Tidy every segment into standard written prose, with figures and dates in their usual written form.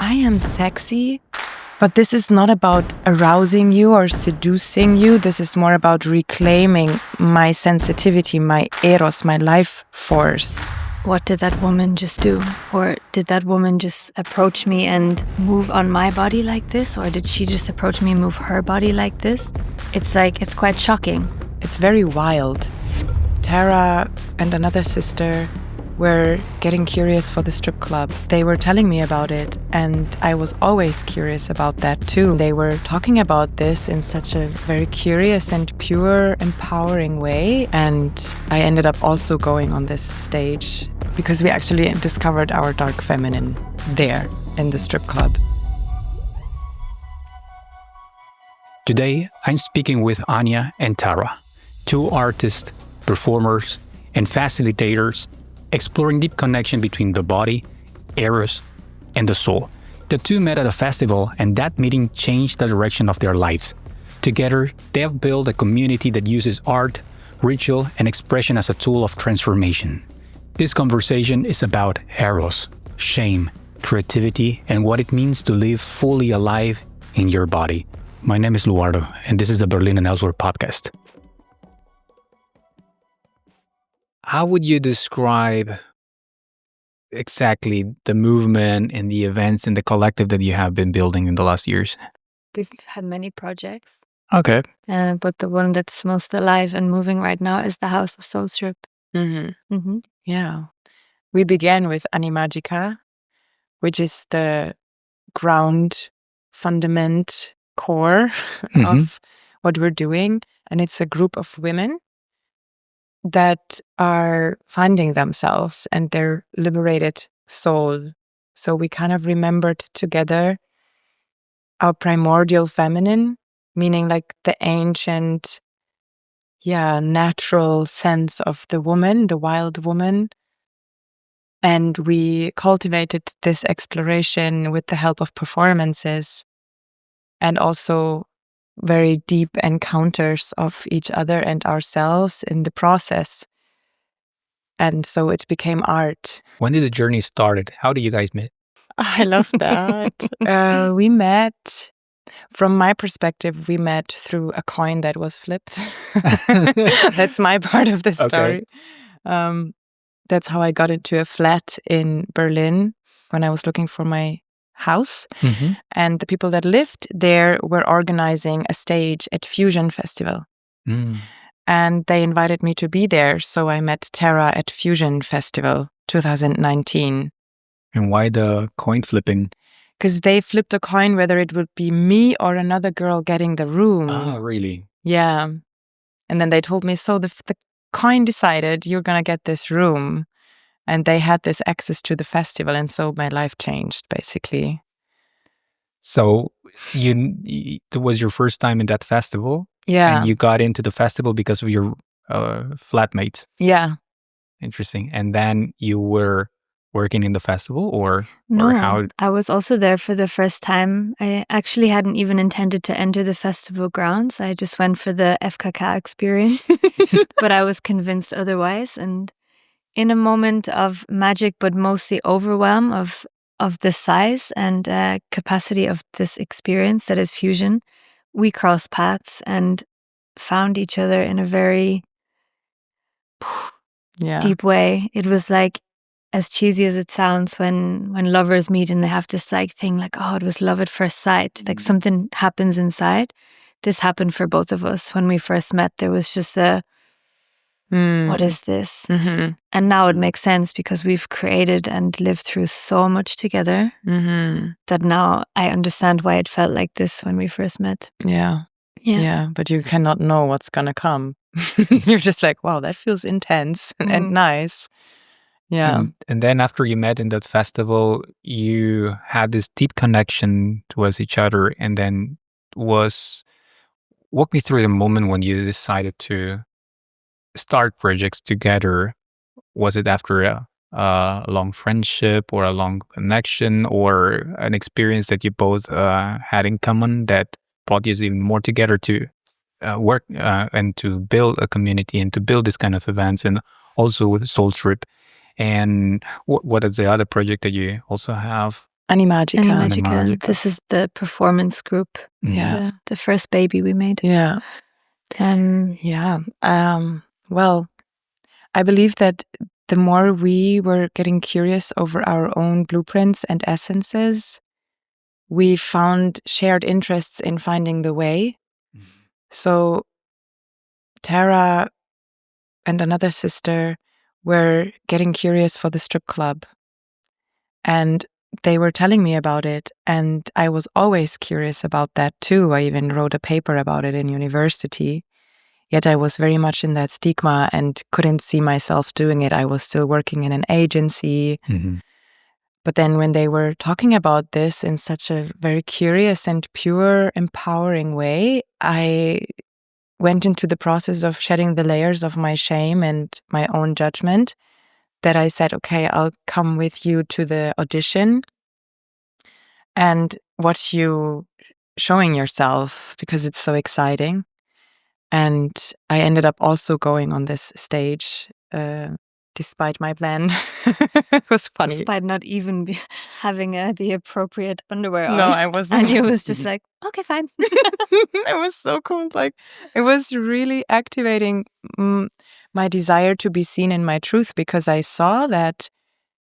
I am sexy, but this is not about arousing you or seducing you. This is more about reclaiming my sensitivity, my Eros, my life force. What did that woman just do? Or did that woman just approach me and move on my body like this? Or did she just approach me and move her body like this? It's quite shocking. It's very wild. Tara and another sister were getting curious for the strip club. They were telling me about it, and I was always curious about that too. They were talking about this in such a very curious and pure, empowering way, and I ended up also going on this stage because we actually discovered our dark feminine there in the strip club. Today, I'm speaking with Anya and Tara, two artists, performers, and facilitators exploring deep connection between the body, Eros, and the soul. The two met at a festival, and that meeting changed the direction of their lives. Together, they have built a community that uses art, ritual, and expression as a tool of transformation. This conversation is about Eros, shame, creativity, and what it means to live fully alive in your body. My name is Luardo, and this is the Berlin and Elsewhere podcast. How would you describe exactly the movement and the events and the collective that you have been building in the last years? We've had many projects, Okay. but the one that's most alive and moving right now is the House of Soul Strip. Yeah. We began with Animagica, which is the ground fundament core of what we're doing. And it's a group of women that are finding themselves and their liberated soul. So we kind of remembered together our primordial feminine, meaning like the ancient, natural sense of the woman, the wild woman. And we cultivated this exploration with the help of performances and also very deep encounters of each other and ourselves in the process. And so it became art. When did the journey start? How did you guys meet? I love that. We met, from my perspective, we met through a coin that was flipped. That's my part of the story. Okay. That's how I got into a flat in Berlin when I was looking for my house. And the people that lived there were organizing a stage at Fusion Festival. And they invited me to be there. So I met Tara at Fusion Festival 2019. And why the coin flipping? Because they flipped a coin whether it would be me or another girl getting the room. Oh, really? Yeah. And then they told me, so the coin decided you're going to get this room. And they had this access to the festival. And so my life changed, basically. So it was your first time in that festival? Yeah. And you got into the festival because of your flatmates? Yeah. Interesting. And then you were working in the festival or how? I was also there for the first time. I actually hadn't even intended to enter the festival grounds. I just went for the FKK experience. But I was convinced otherwise. And in a moment of magic, but mostly overwhelm of the size and capacity of this experience that is fusion, we crossed paths and found each other in a very deep way. It was like, as cheesy as it sounds, when lovers meet and they have this like thing like, oh, it was love at first sight. Like something happens inside. This happened for both of us. When we first met, there was just what is this? And now it makes sense because we've created and lived through so much together that now I understand why it felt like this when we first met. Yeah. But you cannot know what's going to come. You're just like, wow, that feels intense and nice. Yeah. And then after you met in that festival, you had this deep connection towards each other. And then walk me through the moment when you decided to start projects together. Was it after a long friendship or a long connection or an experience that you both had in common that brought you even more together to work and to build a community and to build this kind of events, and also with Soul Strip? And what is the other project that you also have? Animagica. Animagica. This is the performance group. Yeah. The first baby we made. Yeah. Well, I believe that the more we were getting curious over our own blueprints and essences, we found shared interests in finding the way. So Tara and another sister were getting curious for the strip club. And they were telling me about it. And I was always curious about that too. I even wrote a paper about it in university. Yet I was very much in that stigma and couldn't see myself doing it. I was still working in an agency. But then when they were talking about this in such a very curious and pure, empowering way, I went into the process of shedding the layers of my shame and my own judgment, that I said, okay, I'll come with you to the audition and watch you showing yourself because it's so exciting. And I ended up also going on this stage despite my plan. It was funny. Despite not even having the appropriate underwear on. No, I wasn't. Anya was just like, okay, fine. It was so cool. Like, it was really activating my desire to be seen in my truth, because I saw that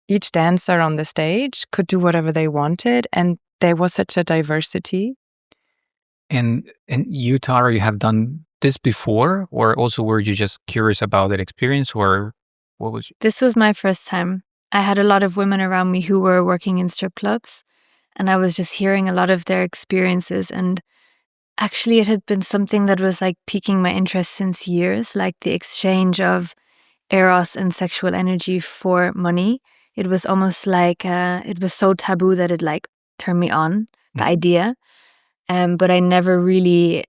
each dancer on the stage could do whatever they wanted, and there was such a diversity. And you, Tara, you have done this before, or also were you just curious about that experience, or what was? This was my first time. I had a lot of women around me who were working in strip clubs, and I was just hearing a lot of their experiences. And actually, it had been something that was like piquing my interest since years, like the exchange of Eros and sexual energy for money. It was almost like it was so taboo that it like turned me on, the idea. But I never really,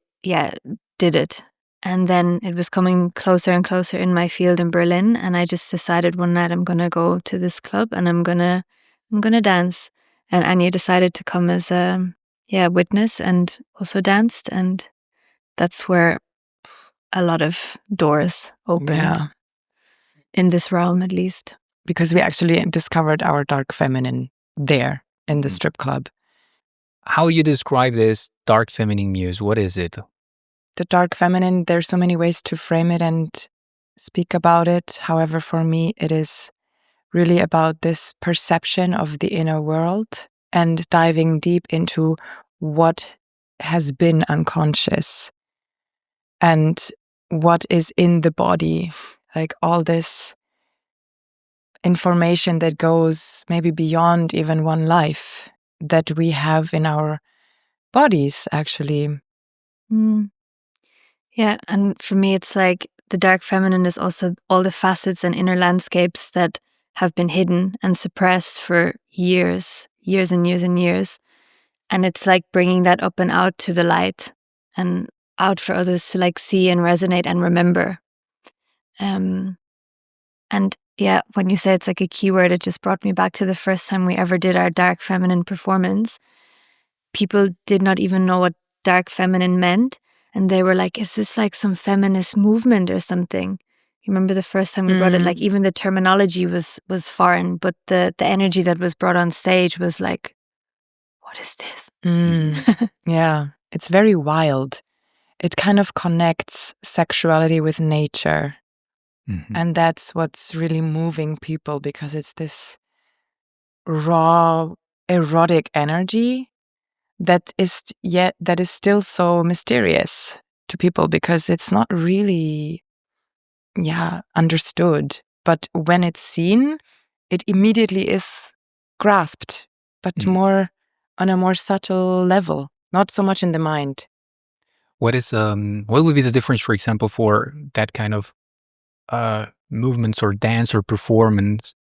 did it. And then it was coming closer and closer in my field in Berlin, and I just decided one night I'm gonna go to this club and I'm gonna dance. And Anya decided to come as a witness and also danced, and that's where a lot of doors opened in this realm, at least. Because we actually discovered our dark feminine there in the strip club. How you describe this dark feminine muse? What is it? The dark feminine, there's so many ways to frame it and speak about it. However, for me, it is really about this perception of the inner world and diving deep into what has been unconscious and what is in the body, like all this information that goes maybe beyond even one life that we have in our bodies, actually. Yeah, and for me, it's like the dark feminine is also all the facets and inner landscapes that have been hidden and suppressed for years and years and years. And it's like bringing that up and out to the light and out for others to like see and resonate and remember. And yeah, when you say it's like a keyword, it just brought me back to the first time we ever did our dark feminine performance. People did not even know what dark feminine meant. And they were like, is this like some feminist movement or something? You remember the first time we brought it, like even the terminology was foreign, but the energy that was brought on stage was like, what is this? Yeah, it's very wild. It kind of connects sexuality with nature. And that's what's really moving people, because it's this raw, erotic energy that is still so mysterious to people, because it's not really understood. But when it's seen, it immediately is grasped, but more on a more subtle level, not so much in the mind. What would be the difference, for example, for that kind of movements or dance or performance?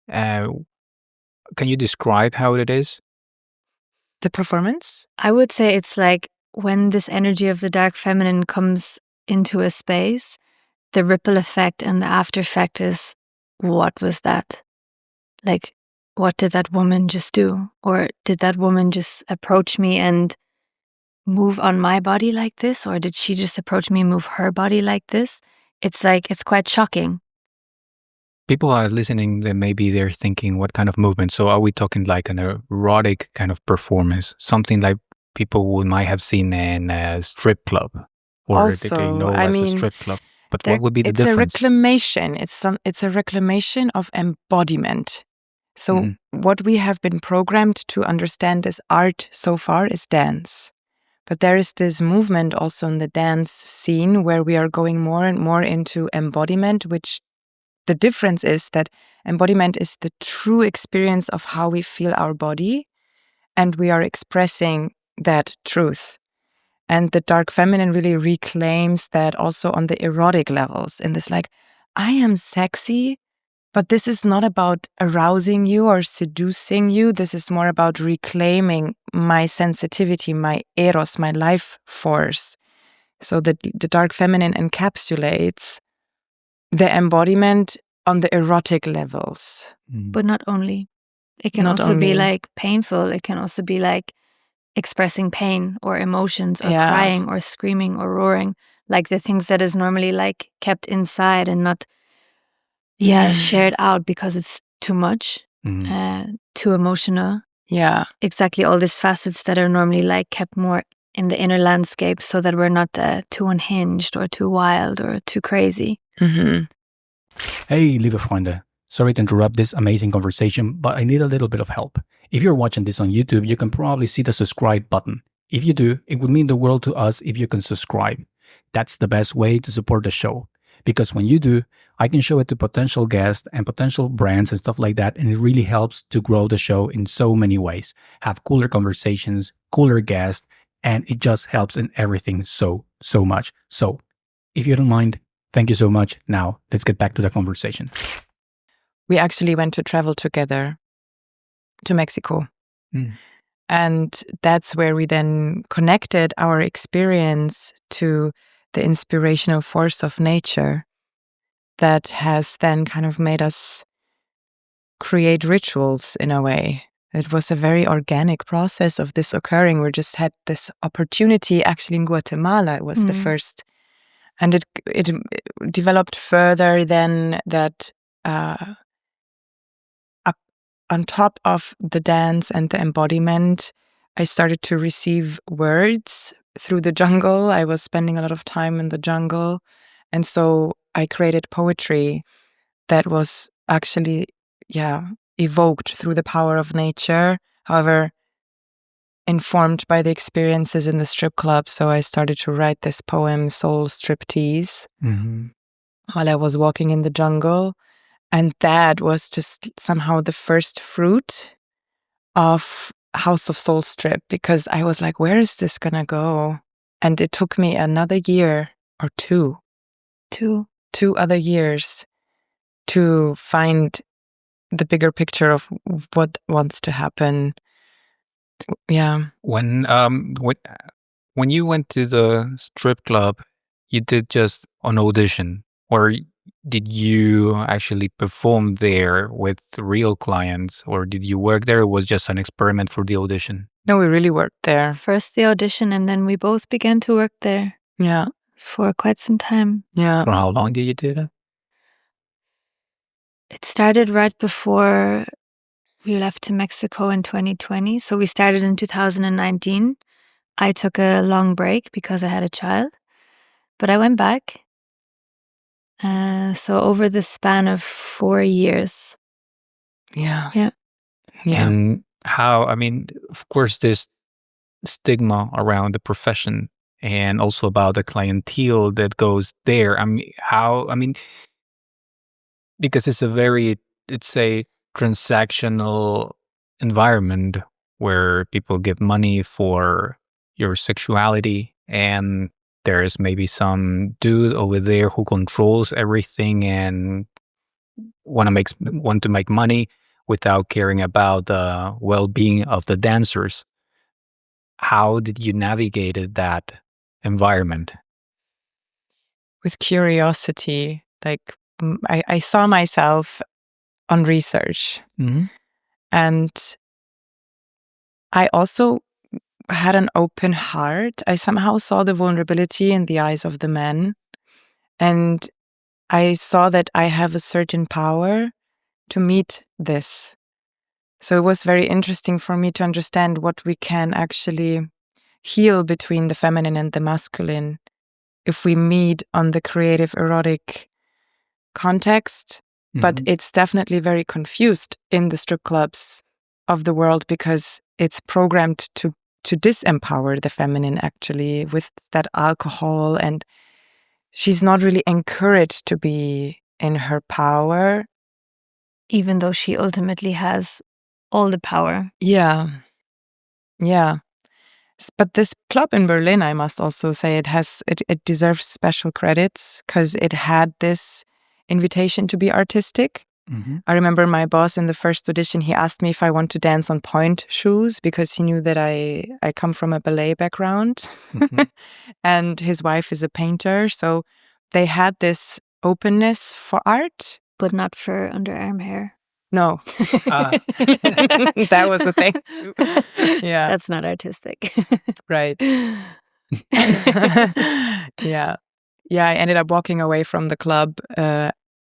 Can you describe how it is? The performance? I would say it's like when this energy of the dark feminine comes into a space, the ripple effect and the after effect is, what was that? Like, what did that woman just do? Or did that woman just approach me and move on my body like this? Or did she just approach me and move her body like this? It's like, it's quite shocking. people are listening, then maybe they're thinking, what kind of movement? So are we talking like an erotic kind of performance? Something like people might have seen in a strip club, or did they Also, know I as a mean, strip club? But what would be the it's a difference? reclamation. It's a reclamation of embodiment. So what we have been programmed to understand as art so far is dance. But there is this movement also in the dance scene where we are going more and more into embodiment, which the difference is that embodiment is the true experience of how we feel our body, and we are expressing that truth. And the dark feminine really reclaims that also on the erotic levels, in this like, I am sexy, but this is not about arousing you or seducing you. This is more about reclaiming my sensitivity, my Eros, my life force. So the dark feminine encapsulates the embodiment on the erotic levels. But not only. It can Not also be only. like painful. It can also be like expressing pain or emotions or Yeah. crying or screaming or roaring, like the things that is normally like kept inside and not shared out because it's too much, too emotional. Yeah. Exactly all these facets that are normally like kept more in the inner landscape so that we're not too unhinged or too wild or too crazy. Hey, lieve vrienden. Sorry to interrupt this amazing conversation, but I need a little bit of help. If you're watching this on YouTube, you can probably see the subscribe button. If you do, it would mean the world to us if you can subscribe. That's the best way to support the show. Because when you do, I can show it to potential guests and potential brands and stuff like that, and it really helps to grow the show in so many ways. Have cooler conversations, cooler guests, and it just helps in everything so much. So, if you don't mind, thank you so much. Now, let's get back to the conversation. We actually went to travel together to Mexico. And that's where we then connected our experience to the inspirational force of nature that has then kind of made us create rituals in a way. It was a very organic process of this occurring. We just had this opportunity actually in Guatemala. It was the first. And it developed further than that. On top of the dance and the embodiment, I started to receive words through the jungle. I was spending a lot of time in the jungle. And so I created poetry that was actually, evoked through the power of nature. However, informed by the experiences in the strip club. So I started to write this poem, Soul Striptease, while I was walking in the jungle. And that was just somehow the first fruit of House of Soul Strip, because I was like, where is this gonna go? And it took me another year or two other years to find the bigger picture of what wants to happen. Yeah. When you went to the strip club, you did just an audition, or did you actually perform there with real clients, or did you work there? Or was just an experiment for the audition? No, we really worked there. First the audition, and then we both began to work there. Yeah. For quite some time. Yeah. For how long did you do that? It started right before we left to Mexico in 2020. So we started in 2019. I took a long break because I had a child, but I went back. So over the span of 4 years. Yeah. Yeah. Yeah. And how, I mean, of course, this stigma around the profession and also about the clientele that goes there. I mean, because it's a transactional environment where people give money for your sexuality, and there's maybe some dude over there who controls everything and want to make money without caring about the well-being of the dancers. How did you navigate that environment? With curiosity, like I saw myself on research. And I also had an open heart. I somehow saw the vulnerability in the eyes of the men. And I saw that I have a certain power to meet this. So it was very interesting for me to understand what we can actually heal between the feminine and the masculine if we meet on the creative erotic context. But it's definitely very confused in the strip clubs of the world because it's programmed to disempower the feminine, actually, with that alcohol, and she's not really encouraged to be in her power. Even though she ultimately has all the power. Yeah. But this club in Berlin, I must also say, it deserves special credits because it had this invitation to be artistic. I remember my boss in the first audition, he asked me if I want to dance on point shoes because he knew that I come from a ballet background. And his wife is a painter. So they had this openness for art. But not for underarm hair. No. That was the thing too. Yeah. That's not artistic. Right. Yeah. I ended up walking away from the club.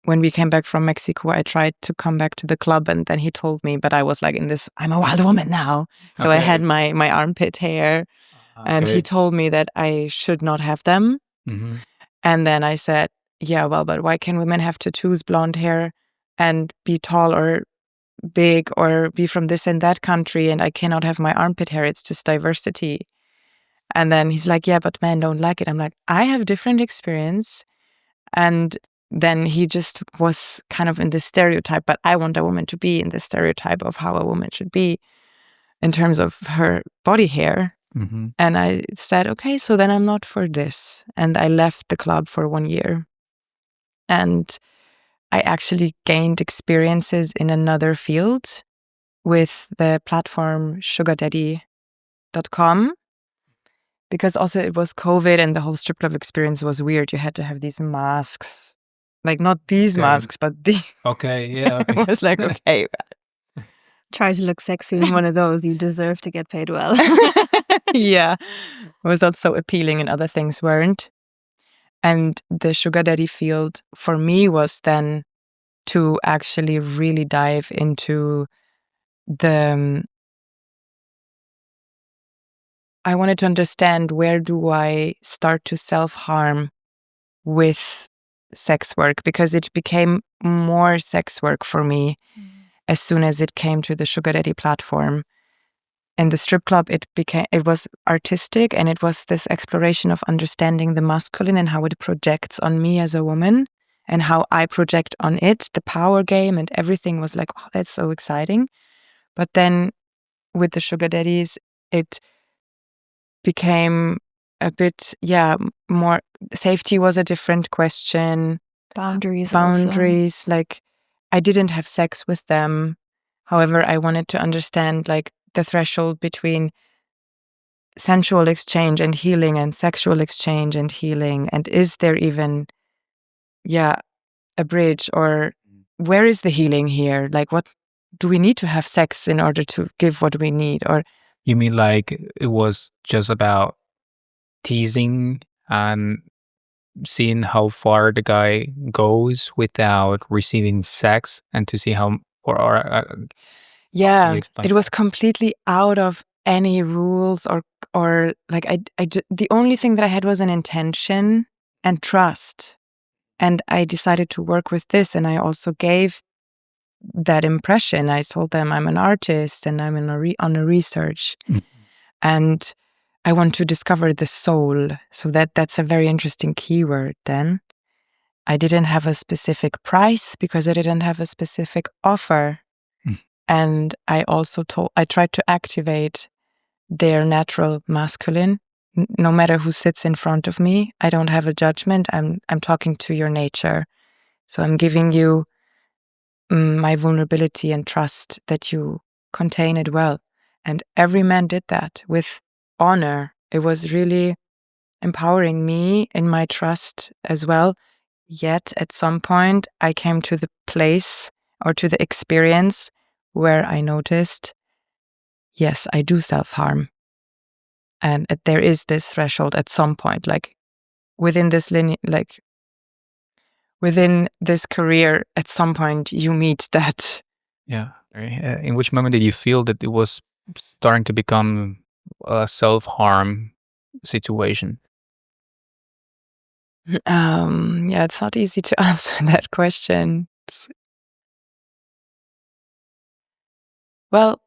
When we came back from Mexico, I tried to come back to the club, and then he told me, but I was like I'm a wild woman now. So I had my armpit hair, and he told me that I should not have them. And then I said, yeah, well, but why can women have tattoos, blonde hair, and be tall or big or be from this and that country, and I cannot have my armpit hair? It's just diversity. And then he's like, yeah, but men don't like it. I'm like, I have different experience. And then he just was kind of in this stereotype, but I want a woman to be in the stereotype of how a woman should be in terms of her body hair. And I said, okay, so then I'm not for this. And I left the club for 1 year. And I actually gained experiences in another field with the platform Sugardaddy.com. Because also it was COVID and the whole strip club experience was weird. You had to have these masks. Like not these masks, but these. Okay, yeah. I was like, okay. Try to look sexy in one of those. You deserve to get paid well. Yeah. It was not so appealing and other things weren't. And the sugar daddy field for me was then to actually really dive into I wanted to understand, where do I start to self-harm with sex work? Because it became more sex work for me as soon as it came to the Sugar Daddy platform. In the strip club, it was artistic, and it was this exploration of understanding the masculine and how it projects on me as a woman and how I project on it, the power game, and everything was like, oh, that's so exciting. But then with the Sugar Daddies, it became a bit, more, safety was a different question. Boundaries also. Like, I didn't have sex with them. However, I wanted to understand like the threshold between sensual exchange and healing and sexual exchange and healing. And is there even, a bridge, or where is the healing here? Like, what do we need to have sex in order to give what we need? Or you mean like it was just about teasing and seeing how far the guy goes without receiving sex, and to see how it was completely out of any rules or like the only thing that I had was an intention and trust, and I decided to work with this, and I also gave that impression. I told them I'm an artist and I'm on a research, and I want to discover the soul. So that's a very interesting keyword. Then I didn't have a specific price because I didn't have a specific offer. And I also I tried to activate their natural masculine. No matter who sits in front of me, I don't have a judgment. I'm talking to your nature. So I'm giving you my vulnerability and trust that you contain it well. And every man did that with honor. It was really empowering me in my trust as well. Yet at some point, I came to the place or to the experience where I noticed, yes, I do self-harm. And there is this threshold at some point, like within this linear, like within this career, at some point you meet that. Yeah. In which moment did you feel that it was starting to become a self-harm situation? Yeah, it's not easy to answer that question. Well,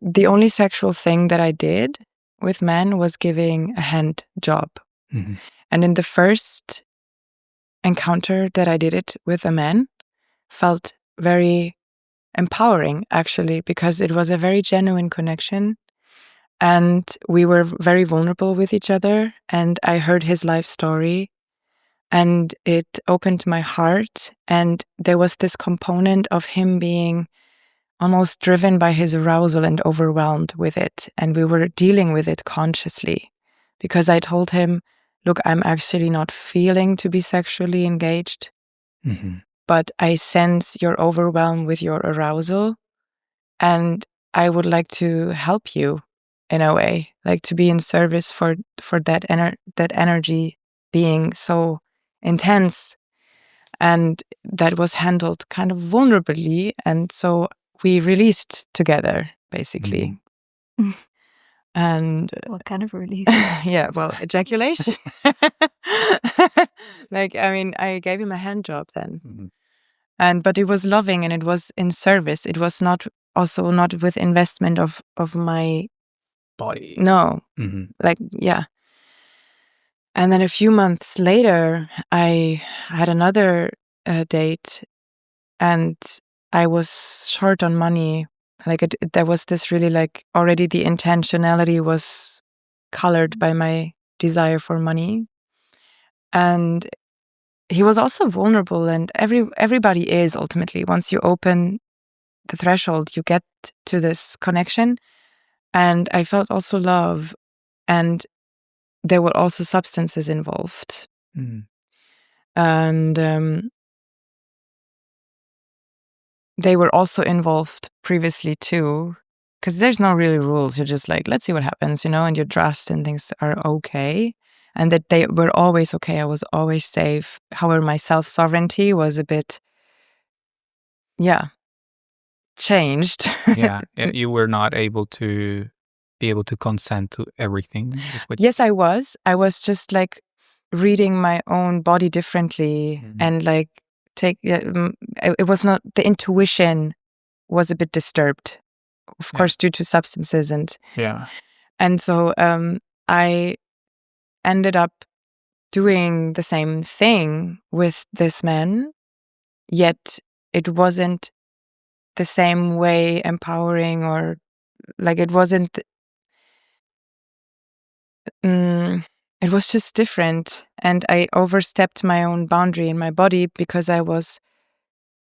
the only sexual thing that I did with men was giving a hand job. Mm-hmm. And in the first encounter that I did it with a man, felt very empowering, actually, because it was a very genuine connection. And we were very vulnerable with each other. And I heard his life story. And it opened my heart. And there was this component of him being almost driven by his arousal and overwhelmed with it. And we were dealing with it consciously. Because I told him, look, I'm actually not feeling to be sexually engaged. Mm-hmm. But I sense your overwhelm with your arousal. And I would like to help you in a way, like to be in service for that energy being so intense. And that was handled kind of vulnerably. And so we released together, basically. Mm-hmm. And what kind of release? Yeah, well, ejaculation. Like, I mean, I gave him a hand job then. Mm-hmm. But it was loving and it was in service. It was not with investment of my body. No. Mm-hmm. Like, yeah. And then a few months later, I had another date, and I was short on money. Like, there was this really, like, already the intentionality was colored by my desire for money. And he was also vulnerable, and everybody is ultimately. Once you open the threshold, you get to this connection. And I felt also love, and there were also substances involved. Mm. And they were also involved previously too, because there's no really rules. You're just like, let's see what happens, and your trust and things are okay. And that they were always okay. I was always safe. However, my self-sovereignty was a bit, changed. Yeah, you were not able to be able to consent to everything. Yes, I was. I was just like reading my own body differently, and like it was not, the intuition was a bit disturbed, of course, due to substances and so I ended up doing the same thing with this man, yet it wasn't the same way empowering, or like it wasn't. It was just different, and I overstepped my own boundary in my body because I was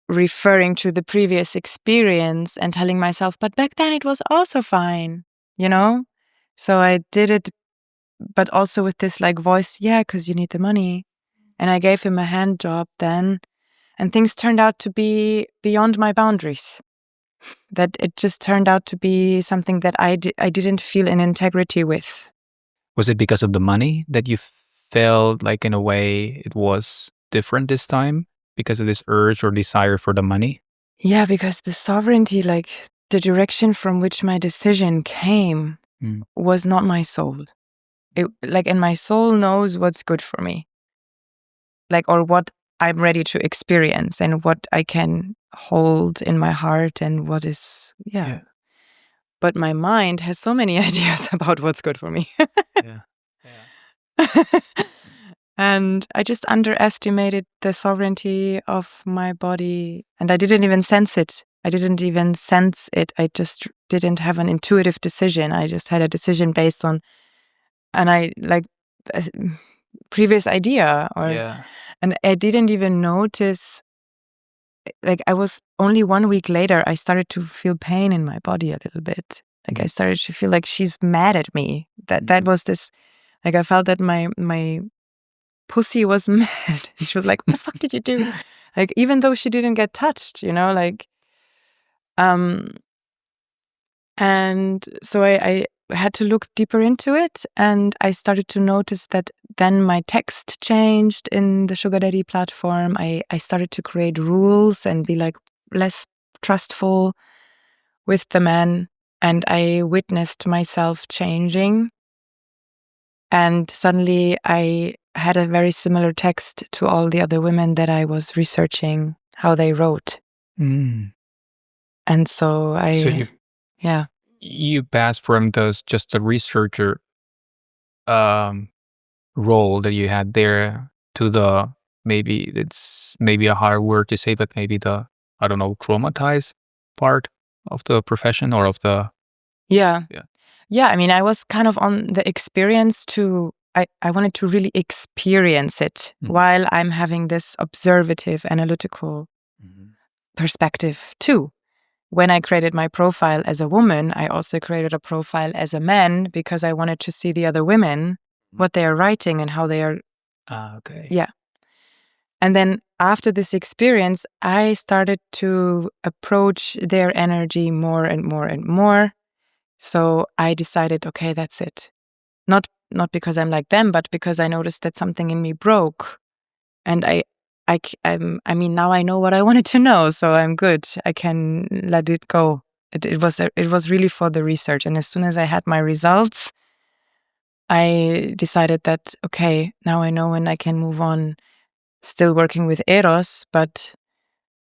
referring to the previous experience and telling myself, but back then it was also fine, So I did it, but also with this like voice, because you need the money. And I gave him a hand job then, and things turned out to be beyond my boundaries. That it just turned out to be something that I didn't feel in integrity with. Was it because of the money that you felt like in a way it was different this time? Because of this urge or desire for the money? Yeah, because the sovereignty, like the direction from which my decision came was not my soul. And my soul knows what's good for me. Like, or what I'm ready to experience and what I can hold in my heart and what is, yeah. But my mind has so many ideas about what's good for me. Yeah. And I just underestimated the sovereignty of my body, and I didn't even sense it. I just didn't have an intuitive decision. I just had a decision based on, and I like a previous idea, and I didn't even notice. Like, I was only 1 week later, I started to feel pain in my body a little bit. Like, I started to feel like she's mad at me. That was this, like, I felt that my pussy was mad. She was like, what the fuck did you do? Like, even though she didn't get touched, like, and so I had to look deeper into it, and I started to notice that then my text changed in the Sugardaddy platform. I started to create rules and be like less trustful with the men, and I witnessed myself changing. And suddenly I had a very similar text to all the other women that I was researching how they wrote. Mm. And so you passed from just the researcher role that you had there to the, maybe it's maybe a hard word to say, but maybe the, I don't know, traumatized part of the profession or of the. Yeah. I mean, I was kind of on the experience to, I wanted to really experience it while I'm having this observative, analytical perspective too. When I created my profile as a woman, I also created a profile as a man because I wanted to see the other women, what they are writing and how they are. Okay. Yeah. And then after this experience, I started to approach their energy more and more and more. So I decided, okay, that's it. Not because I'm like them, but because I noticed that something in me broke. And I mean, now I know what I wanted to know, so I'm good. I can let it go. It was really for the research. And as soon as I had my results, I decided that, okay, now I know when I can move on, still working with Eros, but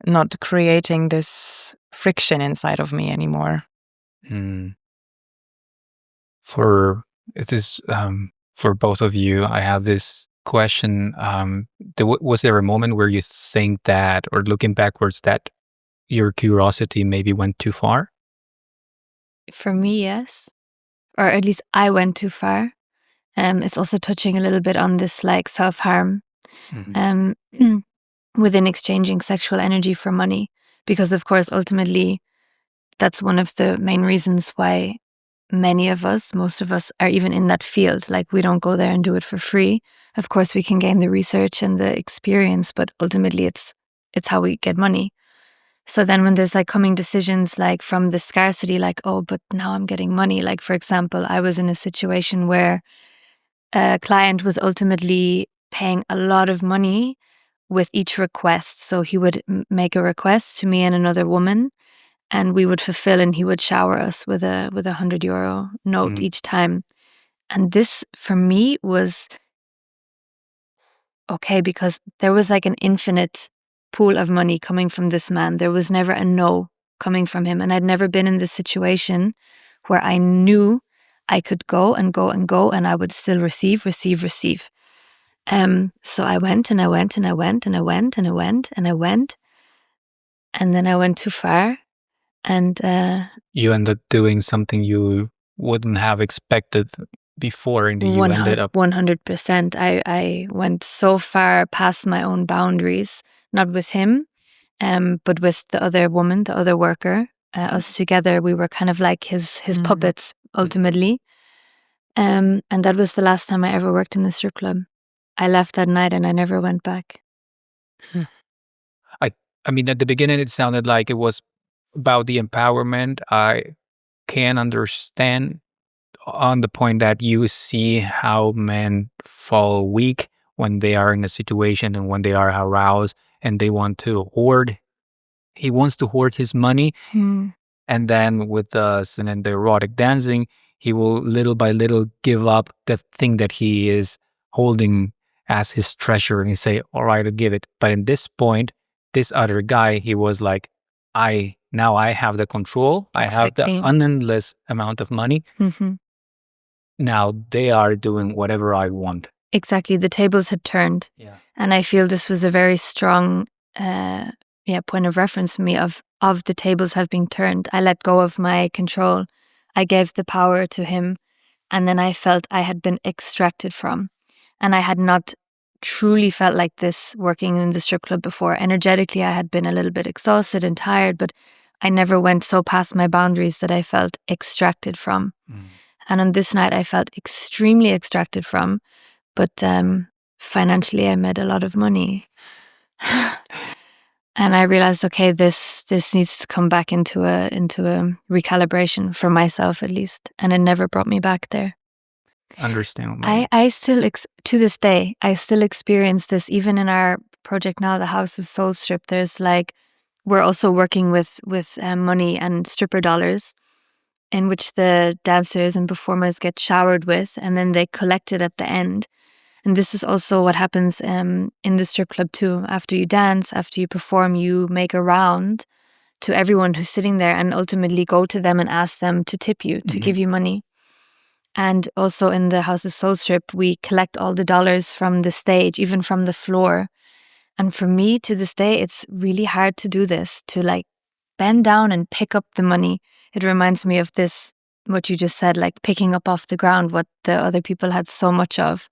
not creating this friction inside of me anymore. For for both of you, I have this question. Was there a moment where you think that, or looking backwards, that your curiosity maybe went too far? For me, yes. Or at least I went too far. It's also touching a little bit on this like self-harm within exchanging sexual energy for money. Because of course, ultimately, that's one of the main reasons why most of us are even in that field. Like, we don't go there and do it for free. Of course, we can gain the research and the experience, but ultimately it's how we get money. So then when there's like coming decisions like from the scarcity, like, oh, but now I'm getting money. Like, for example, I was in a situation where a client was ultimately paying a lot of money with each request. So he would make a request to me and another woman, and we would fulfill, and he would shower us with a €100 note each time. And this for me was okay, because there was like an infinite pool of money coming from this man. There was never a no coming from him. And I'd never been in this situation where I knew I could go and go and go and I would still receive. So I went and I went and I went and I went and I went and I went. And then I went too far. And you ended up doing something you wouldn't have expected before, and you ended up 100%. I went so far past my own boundaries, not with him, but with the other woman, the other worker. Us together, we were kind of like his puppets ultimately. And that was the last time I ever worked in the strip club. I left that night and I never went back. I mean, at the beginning, it sounded like it was about the empowerment. I can understand on the point that you see how men fall weak when they are in a situation and when they are aroused and they want to hoard. He wants to hoard his money. And then with the erotic dancing, he will little by little give up the thing that he is holding as his treasure, and he say, all right, I'll give it. But in this point, this other guy, he was like, now I have the control. I have the unendless amount of money. Now they are doing whatever I want. Exactly. The tables had turned. Yeah. And I feel this was a very strong point of reference for me of the tables have been turned. I let go of my control. I gave the power to him. And then I felt I had been extracted from. And I had not truly felt like this working in the strip club before. Energetically, I had been a little bit exhausted and tired, but I never went so past my boundaries that I felt extracted from. And on this night, I felt extremely extracted from. But financially, I made a lot of money. And I realized, okay, this needs to come back into a recalibration for myself at least. And it never brought me back there. Understandable. I still, to this day, I still experience this even in our project now, the House of Soul Strip. There's like, we're also working with money and stripper dollars, in which the dancers and performers get showered with, and then they collect it at the end. And this is also what happens in the strip club too. After you dance, after you perform, you make a round to everyone who's sitting there and ultimately go to them and ask them to tip you, to give you money. And also in the House of Soul Strip, we collect all the dollars from the stage, even from the floor. And for me, to this day, it's really hard to do this, to like bend down and pick up the money. It reminds me of this, what you just said, like picking up off the ground what the other people had so much of.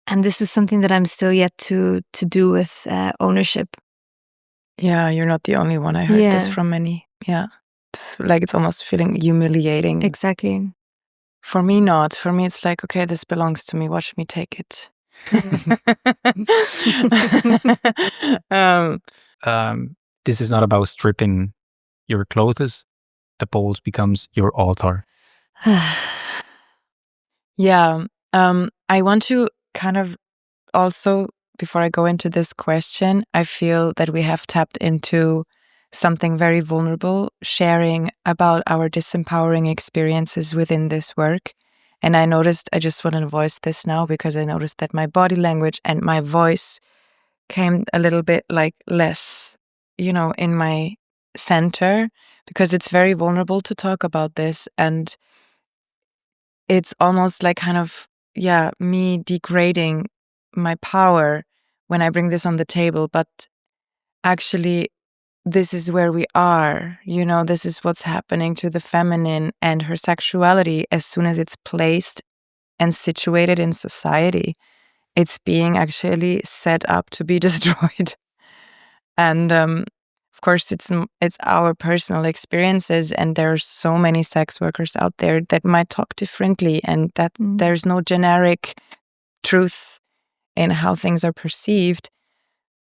And this is something that I'm still yet to do with ownership. Yeah, you're not the only one. I heard this from many. Yeah. Like it's almost feeling humiliating. Exactly. For me, not. For me, it's like, okay, this belongs to me. Watch me take it. This is not about stripping your clothes. The poles becomes your altar. Yeah. I want to kind of also, before I go into this question, I feel that we have tapped into something very vulnerable, sharing about our disempowering experiences within this work. And I noticed, I just want to voice this now because I noticed that my body language and my voice came a little bit like less, in my center, because it's very vulnerable to talk about this. And it's almost like kind of, me degrading my power when I bring this on the table. But actually, this is where we are, this is what's happening to the feminine and her sexuality as soon as it's placed and situated in society. It's being actually set up to be destroyed. And of course, it's our personal experiences, and there are so many sex workers out there that might talk differently, and that there's no generic truth in how things are perceived.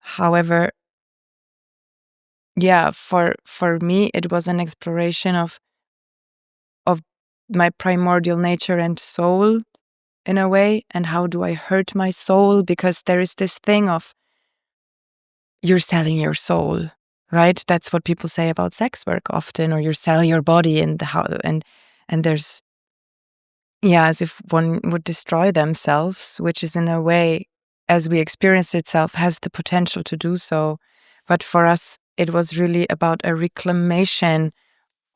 However, for me, it was an exploration of my primordial nature and soul in a way, and how do I hurt my soul? Because there is this thing of you're selling your soul, right? That's what people say about sex work often, or you're selling your body, and there's as if one would destroy themselves, which is in a way, as we experience itself, has the potential to do so. But for us, it was really about a reclamation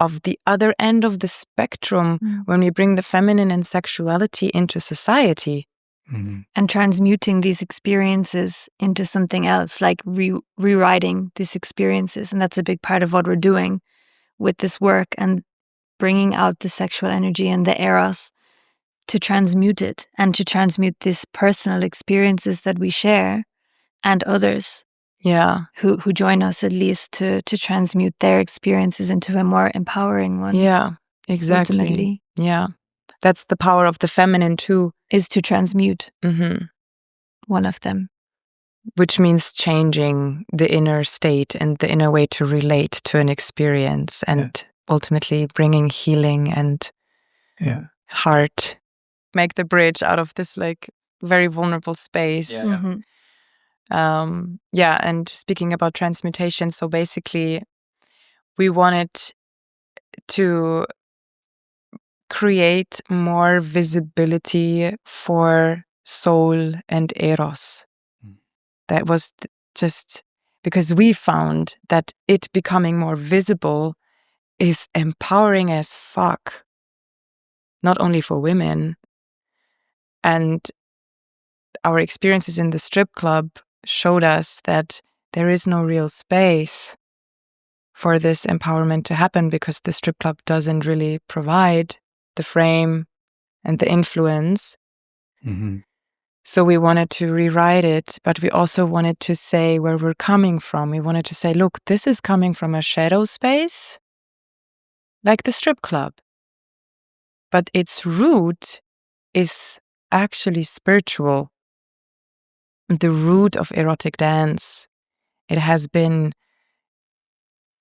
of the other end of the spectrum when we bring the feminine and sexuality into society. And transmuting these experiences into something else, like rewriting these experiences. And that's a big part of what we're doing with this work, and bringing out the sexual energy and the Eros to transmute it, and to transmute these personal experiences that we share, and others who join us, at least to transmute their experiences into a more empowering one. Yeah, exactly. Ultimately. Yeah. That's the power of the feminine too. Is to transmute one of them. Which means changing the inner state and the inner way to relate to an experience, and ultimately bringing healing and heart. Make the bridge out of this like very vulnerable space. And speaking about transmutation, so basically we wanted to create more visibility for soul and Eros. That was just because we found that it becoming more visible is empowering as fuck, not only for women. And our experiences in the strip club showed us that there is no real space for this empowerment to happen, because the strip club doesn't really provide the frame and the influence. So we wanted to rewrite it, but we also wanted to say where we're coming from. We wanted to say, look, this is coming from a shadow space, like the strip club. But its root is actually spiritual. The root of erotic dance, it has been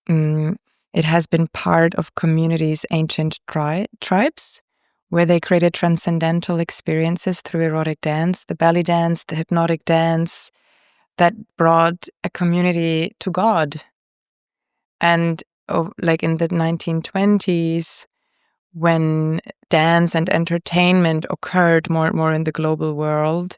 It has been part of communities' ancient tribes, where they created transcendental experiences through erotic dance, the belly dance, the hypnotic dance, that brought a community to God. And like in the 1920s, when dance and entertainment occurred more and more in the global world,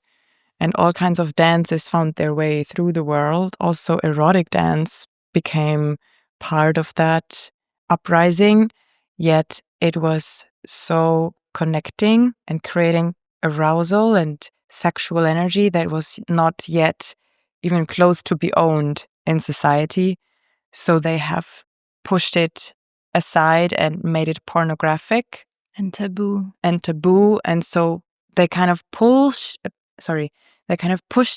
and all kinds of dances found their way through the world, also erotic dance became part of that uprising, yet it was so connecting and creating arousal and sexual energy that was not yet even close to be owned in society. So they have pushed it aside and made it pornographic and taboo. And so they kind of pushed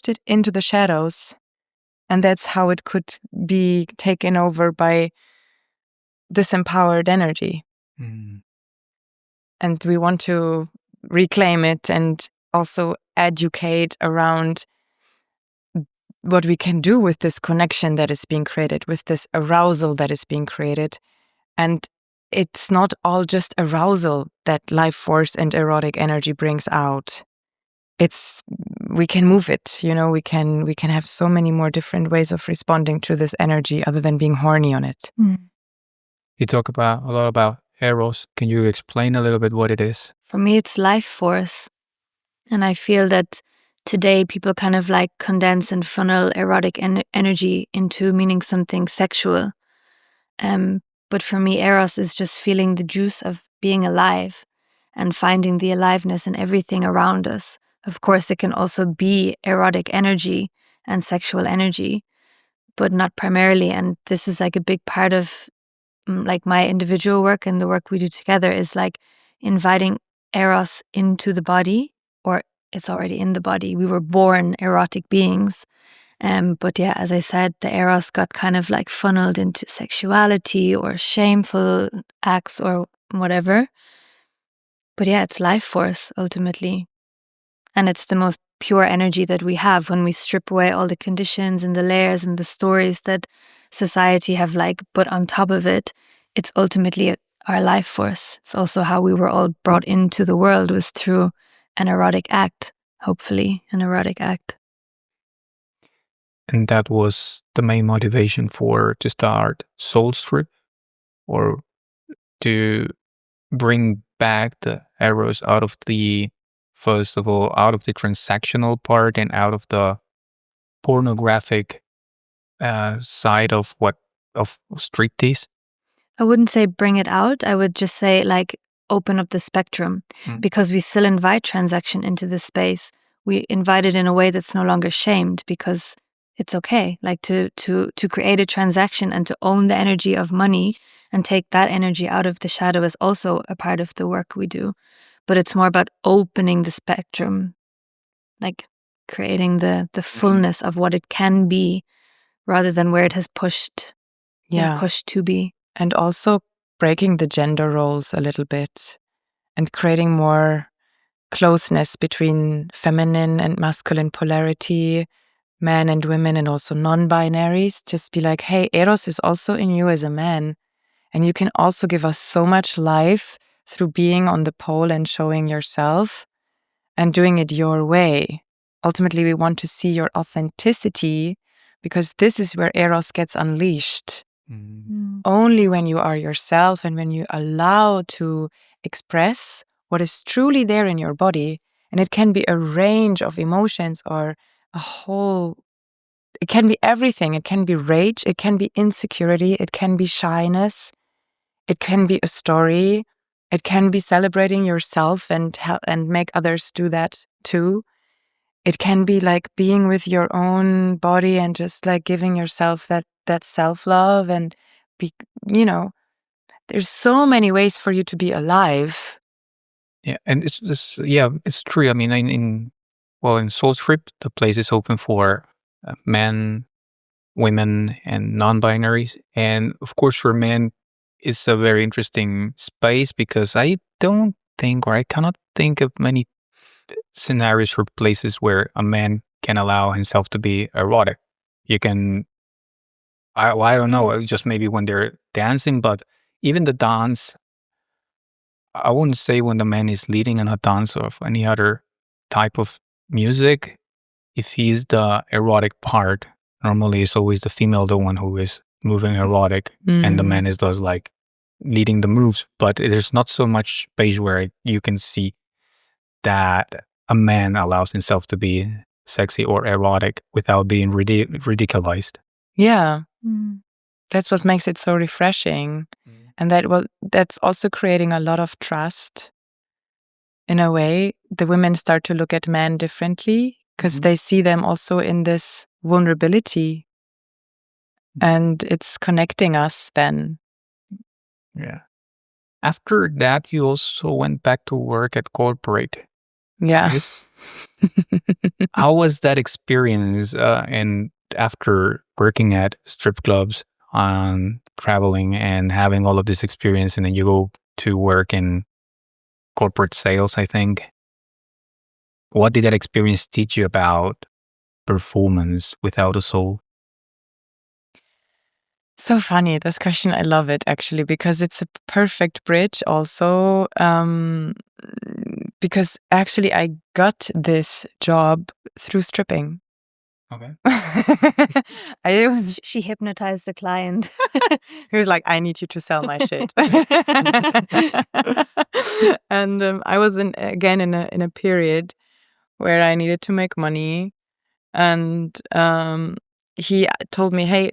it into the shadows. And that's how it could be taken over by disempowered energy. And we want to reclaim it and also educate around what we can do with this connection that is being created, with this arousal that is being created. And it's not all just arousal that life force and erotic energy brings out. We can move it, we can have so many more different ways of responding to this energy other than being horny on it. You talk a lot about Eros. Can you explain a little bit what it is? For me, it's life force. And I feel that today people kind of like condense and funnel erotic energy into meaning something sexual. But for me, Eros is just feeling the juice of being alive and finding the aliveness in everything around us. Of course, it can also be erotic energy and sexual energy, but not primarily. And this is like a big part of like my individual work and the work we do together is like inviting Eros into the body, or it's already in the body. We were born erotic beings. But yeah, as I said, the Eros got kind of like funneled into sexuality or shameful acts or whatever. But yeah, it's life force ultimately. And it's the most pure energy that we have when we strip away all the conditions and the layers and the stories that society have like put on top of it. It's ultimately our life force. It's also how we were all brought into the world, was through an erotic act, hopefully an erotic act. And that was the main motivation to start Soul Strip, or to bring back the Eros out of the, first of all, out of the transactional part and out of the pornographic side of striptease? I wouldn't say bring it out. I would just say like open up the spectrum, because we still invite transaction into this space. We invite it in a way that's no longer shamed, because it's okay, like to create a transaction and to own the energy of money and take that energy out of the shadow is also a part of the work we do. But it's more about opening the spectrum, like creating the fullness of what it can be, rather than where it has pushed to be. And also breaking the gender roles a little bit and creating more closeness between feminine and masculine polarity, men and women, and also non-binaries. Just be like, hey, Eros is also in you as a man. And you can also give us so much life through being on the pole and showing yourself and doing it your way. Ultimately, we want to see your authenticity, because this is where Eros gets unleashed. Only when you are yourself and when you allow to express what is truly there in your body. And it can be a range of emotions or it can be everything. It can be rage, it can be insecurity, it can be shyness, it can be a story, it can be celebrating yourself and make others do that too. It can be like being with your own body and just like giving yourself that self-love and there's so many ways for you to be alive. Yeah, and it's true. I mean, in Soul Strip, the place is open for men, women, and non-binaries. And of course, for men, it's a very interesting space, because I cannot think of many scenarios or places where a man can allow himself to be erotic. You can I don't know, just maybe when they're dancing, but even the dance, I wouldn't say when the man is leading in a dance or any other type of music, if he's the erotic part, normally it's always the female, the one who is moving erotic, and the man is those like leading the moves. But there's not so much space where you can see that a man allows himself to be sexy or erotic without being ridiculized. Yeah. That's what makes it so refreshing. And that's also creating a lot of trust. In a way, the women start to look at men differently because they see them also in this vulnerability. And it's connecting us then. Yeah. After that, you also went back to work at corporate. Yeah. Right? How was that experience? And after working at strip clubs, traveling and having all of this experience, and then you go to work in corporate sales, I think. What did that experience teach you about performance without a soul? So funny, this question. I love it actually, because it's a perfect bridge also. Because actually I got this job through stripping. Okay. She hypnotized the client. He was like, I need you to sell my shit. And I was again in a period where I needed to make money. And he told me, hey,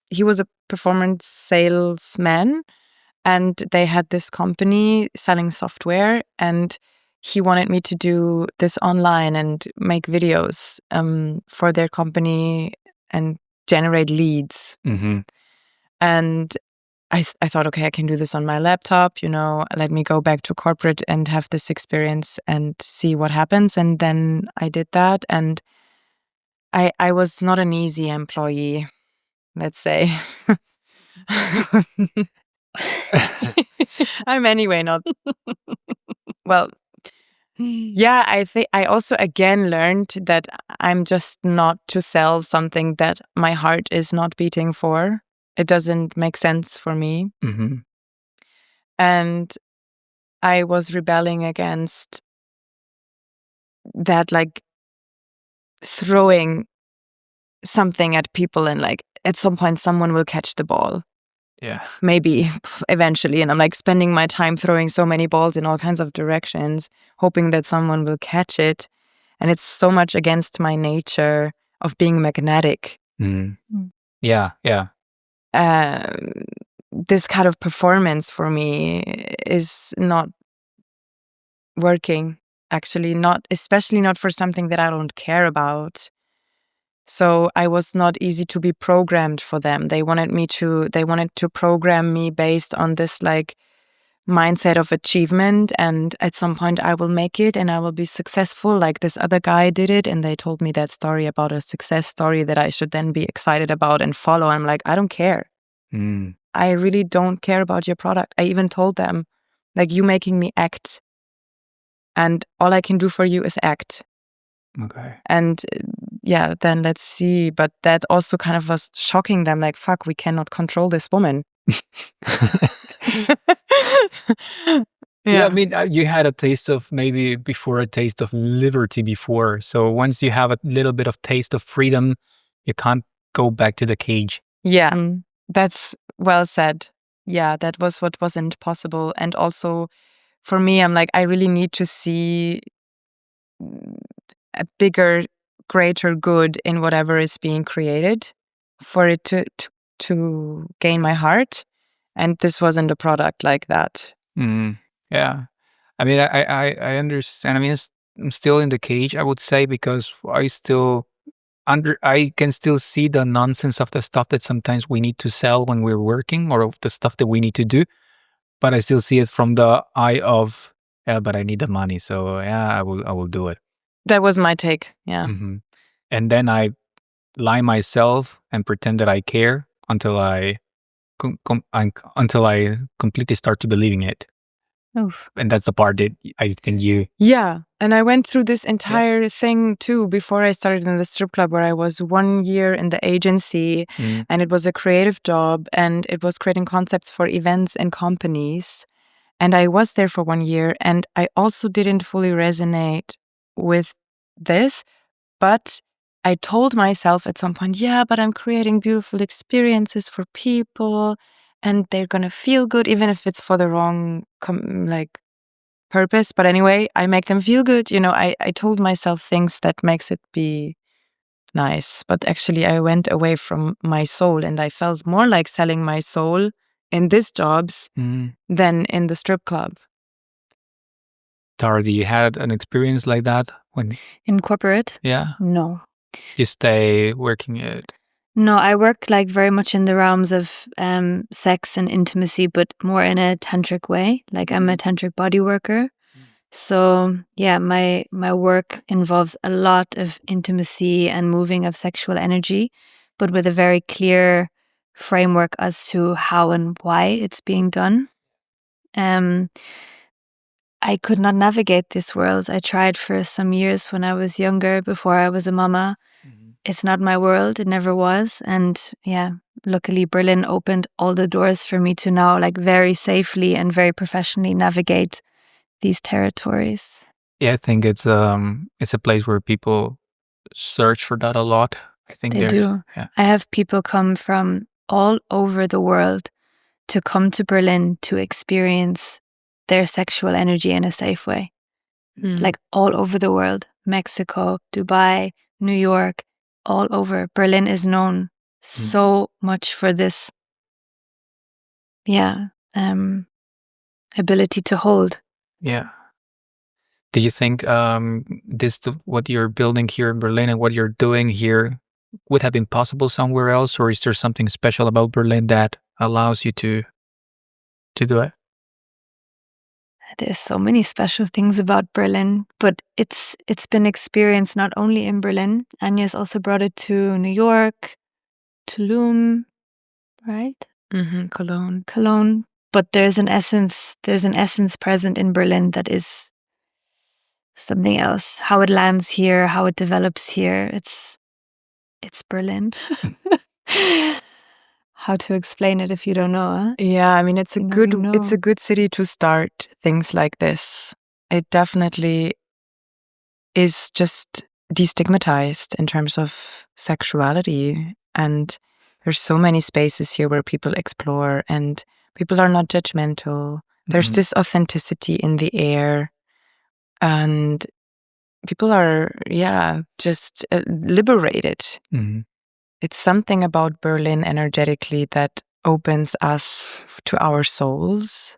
he was a performance salesman, and they had this company selling software, and he wanted me to do this online and make videos for their company and generate leads. And I thought, okay, I can do this on my laptop, let me go back to corporate and have this experience and see what happens. And then I did that, and I was not an easy employee, let's say. I'm anyway not. Well, yeah, I think I also again learned that I'm just not to sell something that my heart is not beating for. It doesn't make sense for me. And I was rebelling against that, like throwing something at people and like at some point someone will catch the ball. Yeah. Maybe eventually. And I'm like spending my time throwing so many balls in all kinds of directions, hoping that someone will catch it. And it's so much against my nature of being magnetic. Yeah. This kind of performance for me is not working, actually, especially not for something that I don't care about. So I was not easy to be programmed for them. They wanted to program me based on this like mindset of achievement, and at some point I will make it and I will be successful like this other guy did it, and they told me that story about a success story that I should then be excited about and follow. I'm like, I don't care. I really don't care about your product. I even told them, like, you making me act, and all I can do for you is act. Okay. And yeah, then let's see. But that also kind of was shocking them, like, fuck, we cannot control this woman. Yeah, I mean, you had a taste of liberty before. So once you have a little bit of taste of freedom, you can't go back to the cage. Yeah, that's well said. Yeah, that was what wasn't possible. And also for me, I'm like, I really need to see a bigger, greater good in whatever is being created for it to gain my heart. And this wasn't a product like that. Yeah. I mean, I understand. I mean, I'm still in the cage, I would say, because I can still see the nonsense of the stuff that sometimes we need to sell when we're working, or of the stuff that we need to do. But I still see it from the eye of, yeah, but I need the money. So yeah, I will do it. That was my take. Yeah. And then I lie myself and pretend that I care until I completely start to believing it. Oof. And that's the part that I think you... Yeah. And I went through this entire thing too before I started in the strip club, where I was 1 year in the agency and it was a creative job and it was creating concepts for events and companies. And I was there for 1 year and I also didn't fully resonate with this. But I told myself at some point, yeah, but I'm creating beautiful experiences for people and they're going to feel good, even if it's for the wrong purpose. But anyway, I make them feel good. I told myself things that makes it be nice. But actually, I went away from my soul and I felt more like selling my soul in these jobs than in the strip club. Tara, you had an experience like that when... In corporate? Yeah. No. You stay working it? No, I work very much in the realms of sex and intimacy, but more in a tantric way. Like I'm a tantric body worker. So yeah, my work involves a lot of intimacy and moving of sexual energy, but with a very clear framework as to how and why it's being done. I could not navigate this world. I tried for some years when I was younger, before I was a mama. It's not my world. It never was. And yeah, luckily Berlin opened all the doors for me to now very safely and very professionally navigate these territories. Yeah, I think it's a place where people search for that a lot. I think they do. Yeah. I have people come from all over the world to come to Berlin to experience their sexual energy in a safe way. All over the world. Mexico, Dubai, New York, all over. Berlin is known so much for this, ability to hold. Yeah. Do you think what you're building here in Berlin and what you're doing here would have been possible somewhere else, or is there something special about Berlin that allows you to do it? There's so many special things about Berlin, but it's been experienced not only in Berlin. Anya's also brought it to New York, Tulum, right? Cologne. But there's an essence present in Berlin that is something else. How it lands here, how it develops here. It's Berlin. How to explain it if you don't know, huh? Yeah, I mean it's a good city to start things like this. It definitely is just destigmatized in terms of sexuality, and there's so many spaces here where people explore and people are not judgmental. There's this authenticity in the air and people are just liberated. It's something about Berlin energetically that opens us to our souls,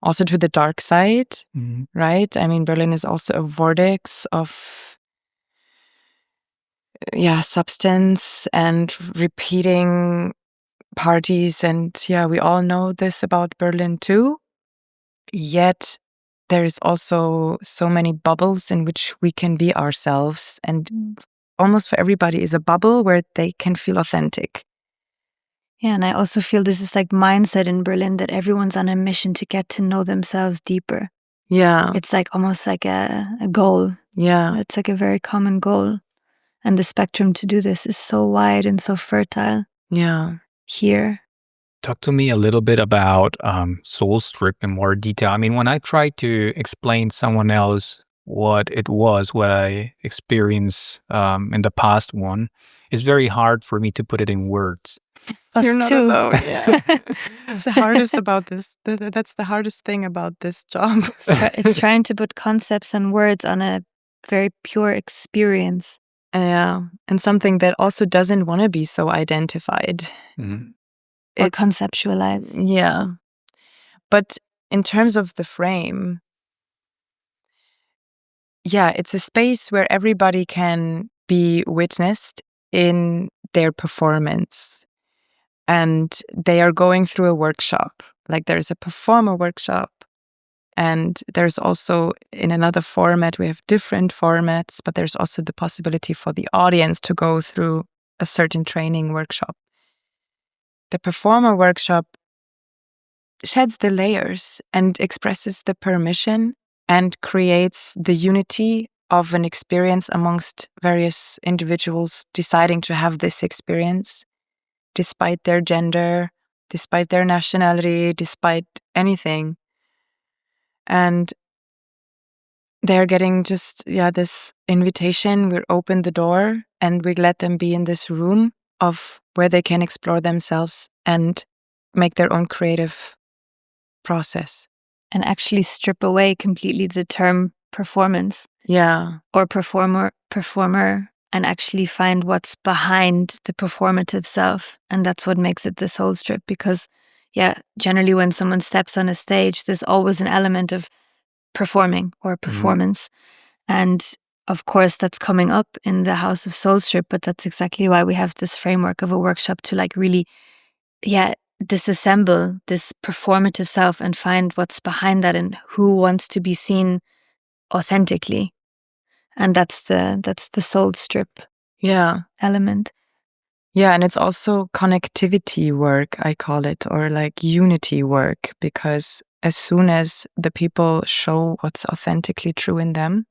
also to the dark side, right? I mean, Berlin is also a vortex of substance and repeating parties. And we all know this about Berlin too. Yet there is also so many bubbles in which we can be ourselves. And almost for everybody is a bubble where they can feel authentic. Yeah, and I also feel this is mindset in Berlin that everyone's on a mission to get to know themselves deeper. Yeah. It's almost like a goal. Yeah. It's a very common goal. And the spectrum to do this is so wide and so fertile. Yeah. Here. Talk to me a little bit about soul strip in more detail. I mean, when I try to explain someone else what I experienced in the past one, it's very hard for me to put it in words. You're not alone. Yeah. It's the hardest about this. That's the hardest thing about this job. It's trying to put concepts and words on a very pure experience. Yeah. And something that also doesn't want to be so identified. Or conceptualized. Yeah. But in terms of the frame, it's a space where everybody can be witnessed in their performance. And they are going through a workshop. There's a performer workshop. And there's also, in another format, we have different formats, but there's also the possibility for the audience to go through a certain training workshop. The performer workshop sheds the layers and expresses the permission and creates the unity of an experience amongst various individuals deciding to have this experience, despite their gender, despite their nationality, despite anything. And they're getting just, this invitation. We open the door and we let them be in this room of where they can explore themselves and make their own creative process. And actually strip away completely the term performance. Yeah. Or performer, and actually find what's behind the performative self. And that's what makes it the soul strip. Because, generally when someone steps on a stage, there's always an element of performing or performance. And of course, that's coming up in the House of Soul Strip, but that's exactly why we have this framework of a workshop to like really, disassemble this performative self and find what's behind that and who wants to be seen authentically. And that's the soul strip element. Yeah, and it's also connectivity work, I call it, or like unity work, because as soon as the people show what's authentically true in them,